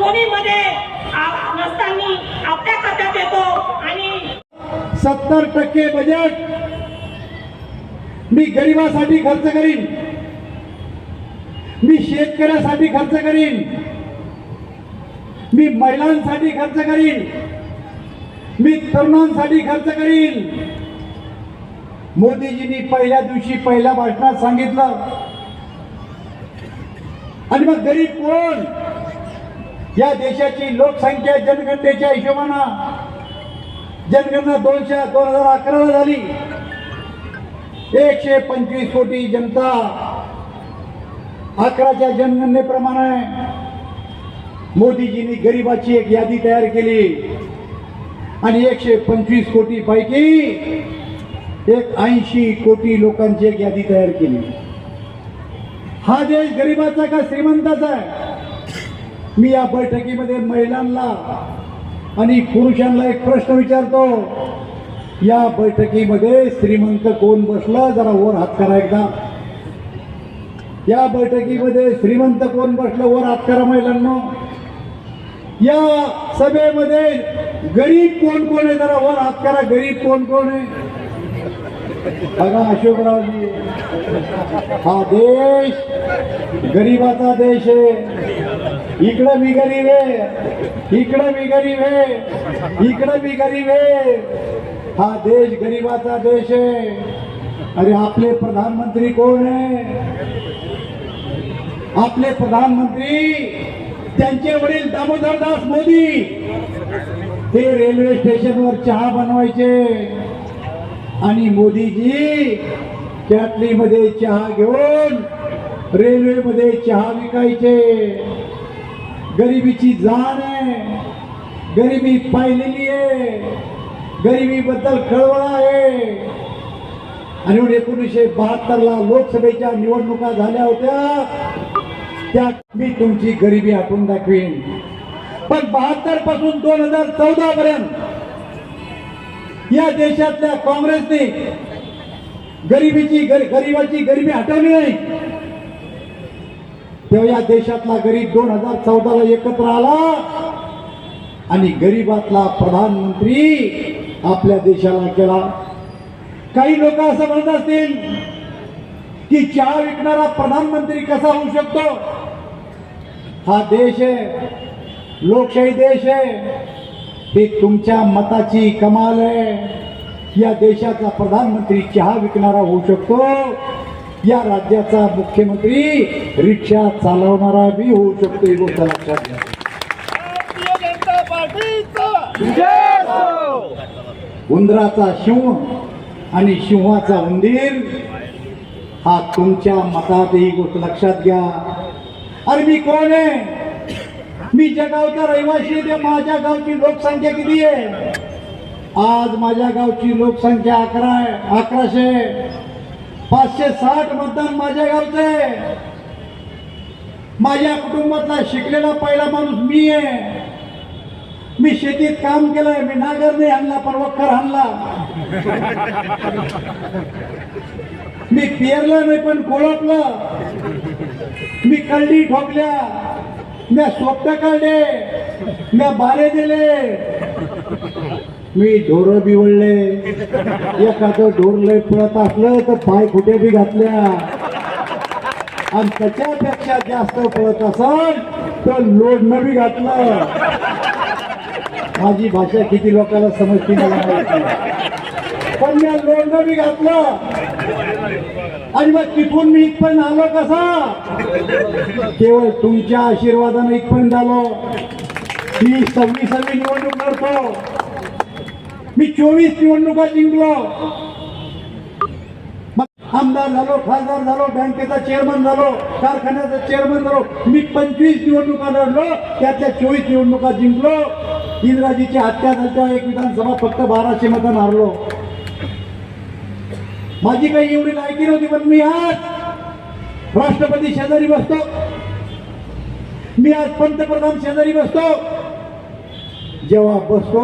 दोन्हीमध्ये नसताना आपल्या खात्यात येतो आणि 70% बजेट मी गरिबासाठी खर्च करीन, मी शेतकऱ्यासाठी खर्च करीन, मी महिलांसाठी खर्च करीन, मी तरुणांसाठी खर्च करीन. मोदीजींनी पहिल्या दिवशी पहिल्या भाषणात सांगितलं. आणि मग गरीब कोण? या देशाची लोकसंख्या जनगणनेच्या हिशोबानं जनगणना 2011 झाली. 125 कोटी जनता. 11च्या जनगणनेप्रमाणे मोदीजींनी गरिबाची एक यादी तयार केली आणि 125 कोटी पैकी 80 कोटी लोकांची एक यादी तयार केली. हा देश गरिबाचा का श्रीमंताचा आहे? मी या बैठकीमध्ये महिलांना आणि पुरुषांना एक प्रश्न विचारतो. या बैठकीमध्ये श्रीमंत कोण बसलं? जरा वर हात करा एकदा. या बैठकीमध्ये श्रीमंत कोण बसलं? वर हात करा महिलांनो. या सभेमध्ये गरीब कोण कोण आहे? जरा वर हात करा. गरीब कोण कोण आहे? बघा अशोकरावजी, हा देश गरीबाचा देश आहे. इकडं मी गरीब आहे, इकडं मी गरीब आहे, इकडं मी गरीब आहे. हा देश गरीबाचा देश आहे. अरे आपले प्रधानमंत्री कोण आहे? आपले प्रधानमंत्री त्यांचे वडील दामोदरदास मोदी. ते रेल्वे स्टेशनवर चहा बनवायचे आणि मोदीजी कॅटलीमध्ये चहा घेऊन रेल्वेमध्ये चहा विकायचे. गरिबीची जाण आहे, गरिबी पाहिलेली आहे, गरिबीबद्दल कळवळ आहे. आणि 1972ला लोकसभेच्या निवडणुका झाल्या होत्या. त्यात मी तुमची गरिबी हटवून दाखवीन. पण 72 पासून 2014 पर्यंत या देशातल्या काँग्रेसने गरिबाची गरिबी हटवली नाही. तेव्हा या देशातला गरीब 2014ला एकत्र आला आणि गरीबातला प्रधानमंत्री आपल्या देशाला केला. काही लोक असं म्हणत असतील की चहा विकणारा प्रधानमंत्री कसा होऊ शकतो? हा देश आहे, लोकशाही देश आहे. हे तुमच्या मताची कमाल आहे. या देशाचा प्रधानमंत्री चहा विकणारा होऊ शकतो. या राज्याचा मुख्यमंत्री रिक्षा चालवणारा बी होऊ शकतो. ही गोष्ट लक्षात घ्या. भारतीय जनता पार्टीचा उंदराचा शिव आणि सिंहाचा उंदीर हा तुमच्या मतात. ही गोष्ट लक्षात घ्या. अरे मी कोण आहे? मी ज्या गावचा रहिवासी आहे. माझ्या गावची लोकसंख्या किती आहे? आज माझ्या गावची लोकसंख्या 1100. 560 मतदान माझ्या गावचं आहे. माझ्या कुटुंबातला शिकलेला पहिला माणूस मी आहे. मी शेतीत काम केलंय. मी नांगर नाही आणला पण वखर आणला. मी पेरलं नाही पण कोळपलं. मी कळडी ठोकल्या, मी सोपट्या काढले, मी बारे दिले, मी ढोरं बिवळले. एखादं ढोर लय पळत असलं तर पाय कुठे बी घातल्या. आणि त्याच्यापेक्षा जास्त पळत असेल तर लोडनं बी घातलं. माझी भाषा किती लोकांना समजते मला माहिती, पण मी लोडनं बी घातलं. आणि मग तिथून मी इथपर्यंत आलो कसा? केवळ तुमच्या आशीर्वादाने इथपर्यंत आलो. मी 26वी निवडणूक लढतो. मी 24 निवडणुका जिंकलो. आमदार झालो, खासदार झालो, बँकेचा चेअरमन झालो, कारखान्याचा चेअरमन झालो. मी 25 निवडणुका लढलो. त्यातल्या 24 निवडणुका जिंकलो. इंदिराजीची हत्या झाली, एक विधानसभा फक्त 1200 मतांनी हारलो. माझी काही एवढी लायकी नव्हती, पण मी आज राष्ट्रपती शेजारी बसतो. मी आज पंतप्रधान शेजारी बसतो. जेव्हा बसतो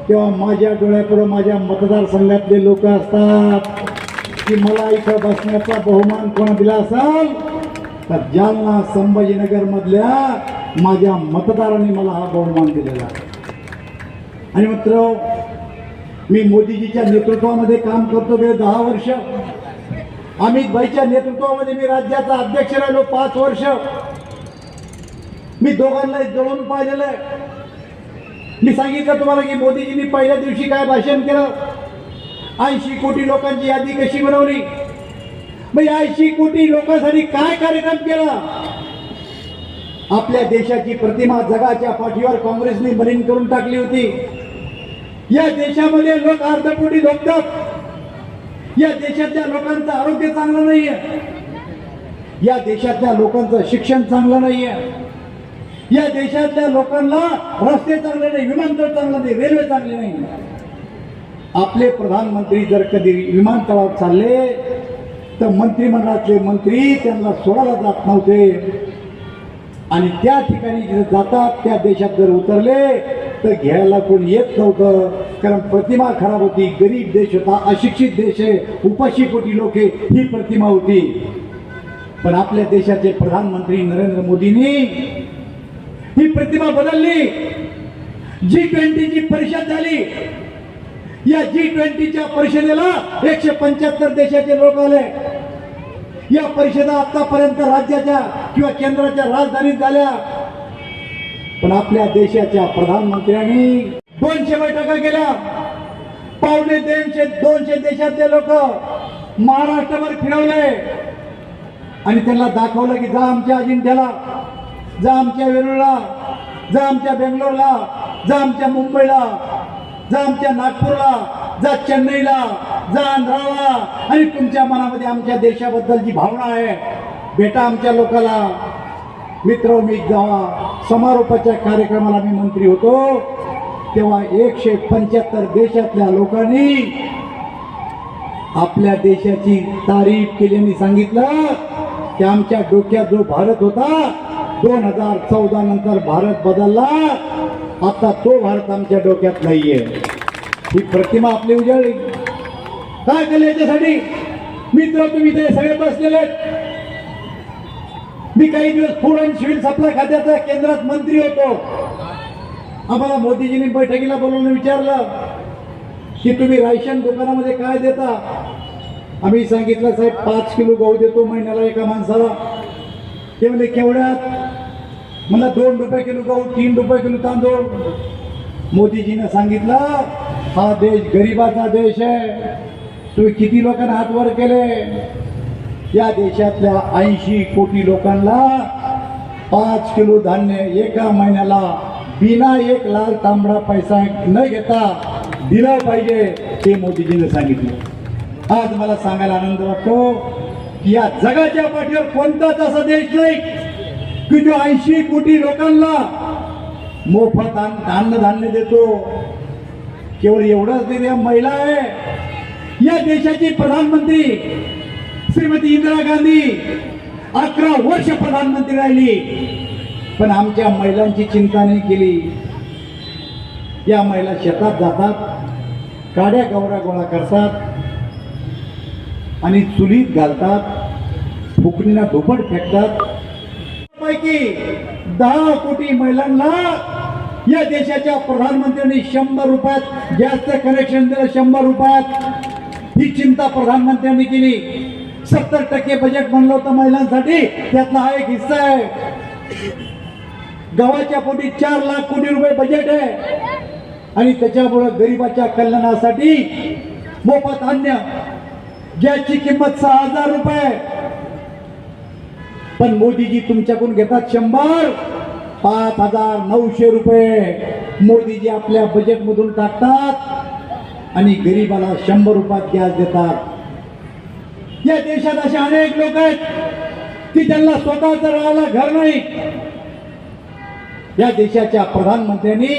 तेव्हा माझ्या डोळ्यापुढे माझ्या मतदारसंघातले लोक असतात की मला इथं बसण्याचा बहुमान कोण दिला असेल तर जालना संभाजीनगर मधल्या माझ्या मतदारांनी मला हा बहुमान दिलेला आहे. आणि मित्र, मी मोदीजीच्या नेतृत्वामध्ये काम करतो गेले 10 वर्ष. अमित भाईच्या नेतृत्वामध्ये मी राज्याचा अध्यक्ष राहिलो 5 वर्ष. मी दोघांना जवळून पाहिलेलं आहे. मी सांगितलं तुम्हाला की मोदीजींनी पहिल्या दिवशी काय भाषण केलं, 80 कोटी लोकांची यादी कशी बनवली, मग 80 कोटी लोकांसाठी काय कार्यक्रम केला. आपल्या देशाची प्रतिमा जगाच्या पाठीवर काँग्रेसने मलिन करून टाकली होती. या देशामध्ये लोक अर्धपोटी झोपतात. या देशातल्या लोकांचं आरोग्य चांगलं नाहीये. या देशातल्या लोकांचं शिक्षण चांगलं नाहीये. या देशातल्या लोकांना रस्ते चांगले नाही, विमानतळ चांगलं नाही, रेल्वे चांगली नाही. आपले प्रधानमंत्री जर कधी विमानतळावर चालले तर मंत्रिमंडळातले मंत्री त्यांना सोडायला जात नव्हते. आणि त्या ठिकाणी जिथे जातात त्या देशात जर उतरले तर घ्यायला कोणी येत नव्हतं. कारण प्रतिमा खराब होती. गरीब देश होता, अशिक्षित देश आहे, उपाशी पोटी लोक ही प्रतिमा होती. पण आपल्या देशाचे प्रधानमंत्री नरेंद्र मोदींनी ही प्रतिमा बदलली. G20ची परिषद झाली. या G20च्या परिषदेला 175 देशाचे लोक आले. या परिषदा आतापर्यंत राज्याच्या किंवा केंद्राच्या राजधानीत झाल्या. पण आपल्या देशाच्या प्रधानमंत्र्यांनी 200 बैठका केल्या. 250 देशातले लोक महाराष्ट्रभर फिरवले आणि त्यांना दाखवलं की जा आमच्या अजिंठ्याला, जा आमच्या वेरूळला, जा आमच्या बेंगलोरला, जा आमच्या मुंबईला, जा आमच्या नागपूरला, जा चेन्नईला, जा आंध्राला. आणि तुमच्या मनामध्ये आमच्या देशाबद्दल जी भावना आहे भेटा आमच्या लोकांना. मित्र, मी जेव्हा समारोपाच्या कार्यक्रमाला मी मंत्री होतो तेव्हा 175 देशातल्या लोकांनी आपल्या देशाची तारीफ केल्याने सांगितलं की आमच्या डोक्यात जो भारत होता 2014 नंतर भारत बदलला, आता तो भारत आमच्या डोक्यात नाहीये. ही प्रतिमा आपली उजाडली. काय केलं याच्यासाठी? मित्र, तुम्ही ते सगळे बसलेले आहेत. मी काही दिवस फूड अँड सिव्हिल सप्लाय खात्याचा केंद्रात मंत्री होतो. आम्हाला मोदीजींनी बैठकीला बोलवून विचारलं की तुम्ही राशन दुकानामध्ये काय देता. आम्ही सांगितलं साहेब 5 किलो गहू देतो महिन्याला एका माणसाला. ते म्हणजे केवढ्यात? मला 2 रुपये किलो गहू, 3 रुपये किलो तांदूळ. मोदीजीनं सांगितलं हा देश गरिबाचा देश आहे. तुम्ही किती लोकांना हात वर केले? या देशातल्या 80 कोटी लोकांना 5 किलो धान्य एका महिन्याला बिना एक लाल तांबडा पैसा न घेता दिलं पाहिजे, ते मोदीजीने सांगितलं. आज मला सांगायला आनंद वाटतो की या जगाच्या पाठीवर कोणताच असा देश नाही की जो 80 कोटी लोकांना मोफत अन्नधान्य देतो. केवळ एवढंच नाही, महिला आहे. या देशाची प्रधानमंत्री श्रीमती इंदिरा गांधी 11 वर्ष प्रधानमंत्री राहिली, पण आमच्या महिलांची चिंता नाही केली. या महिला शेतात जातात, काड्या गवरा गोळा करतात आणि चुलीत घालतात, फुकणीला धोपट फेकतात. पैकी 10 कोटी महिलांना या देशाच्या प्रधानमंत्र्यांनी 100 रुपयात गॅसचं कनेक्शन दिलं. 100 रुपयात. ही चिंता प्रधानमंत्र्यांनी केली. 70% बजेट म्हणलं होतं महिलांसाठी, त्यातला हा एक हिस्सा आहे. गव्हाच्या पोटी 4 लाख कोटी रुपये बजेट आहे आणि त्याच्यामुळे गरिबाच्या कल्याणासाठी मोफत अन्न. गॅसची किंमत 6000 रुपये, पण मोदीजी तुमच्याकडून घेतात 100. 5900 रुपये मोदीजी आपल्या बजेटमधून टाकतात आणि गरिबाला 100 रुपयात गॅस देतात. या देशात असे अनेक लोक आहेत की त्यांना स्वतःचं राहायला घर नाही. या देशाच्या प्रधानमंत्र्यांनी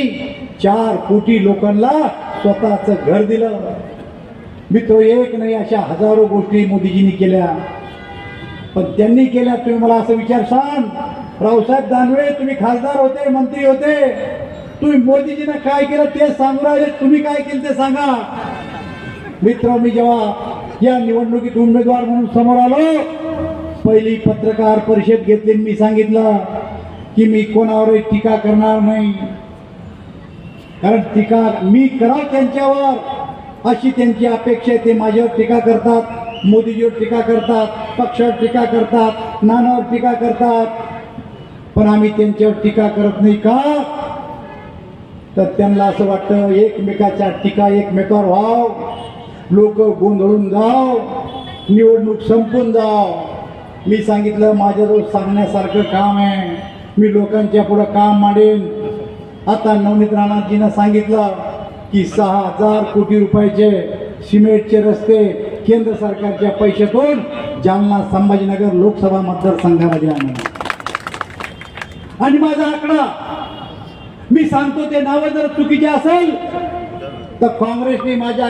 4 कोटी लोकांना स्वतःचं घर दिलं. मित्र, एक नाही, अशा हजारो गोष्टी मोदीजींनी केल्या. पण त्यांनी केल्या. तुम्ही मला असं विचारसान, रावसाहेब दानवे तुम्ही खासदार होते, मंत्री होते, तुम्ही मोदीजींना काय केलं ते सांगू राहिले, तुम्ही काय केलं ते सांगा. मित्र, मी जेव्हा या निवडणुकीत उमेदवार म्हणून समोर आलो, पहिली पत्रकार परिषद घेतली. मी सांगितलं की मी कोणावरही टीका करणार नाही, कारण टीका मी कराव त्यांच्यावर अशी त्यांची अपेक्षा आहे. ते माझ्यावर टीका करतात, मोदीजीवर टीका करतात, पक्षावर टीका करतात, नानावर टीका करतात, पण आम्ही त्यांच्यावर टीका करत नाही. का तर त्यांना असं वाटतं एकमेकाच्या टीका एकमेकावर व्हाव, लोक गोंधळून जाव, निवडणूक संपून जाव. मी सांगितलं माझ्याजवळ सांगण्यासारखं काम आहे, मी लोकांच्या पुढं काम मांडेन. आता नवनीत राणाजींना सांगितलं की 6,000 कोटी रुपयाचे सिमेंटचे रस्ते केंद्र सरकारच्या पैशातून जालना संभाजीनगर लोकसभा मतदारसंघाला द्या. आणि माझा आकडा मी सांगतो, ते नावं जर चुकीचे असेल तर काँग्रेसने माझ्या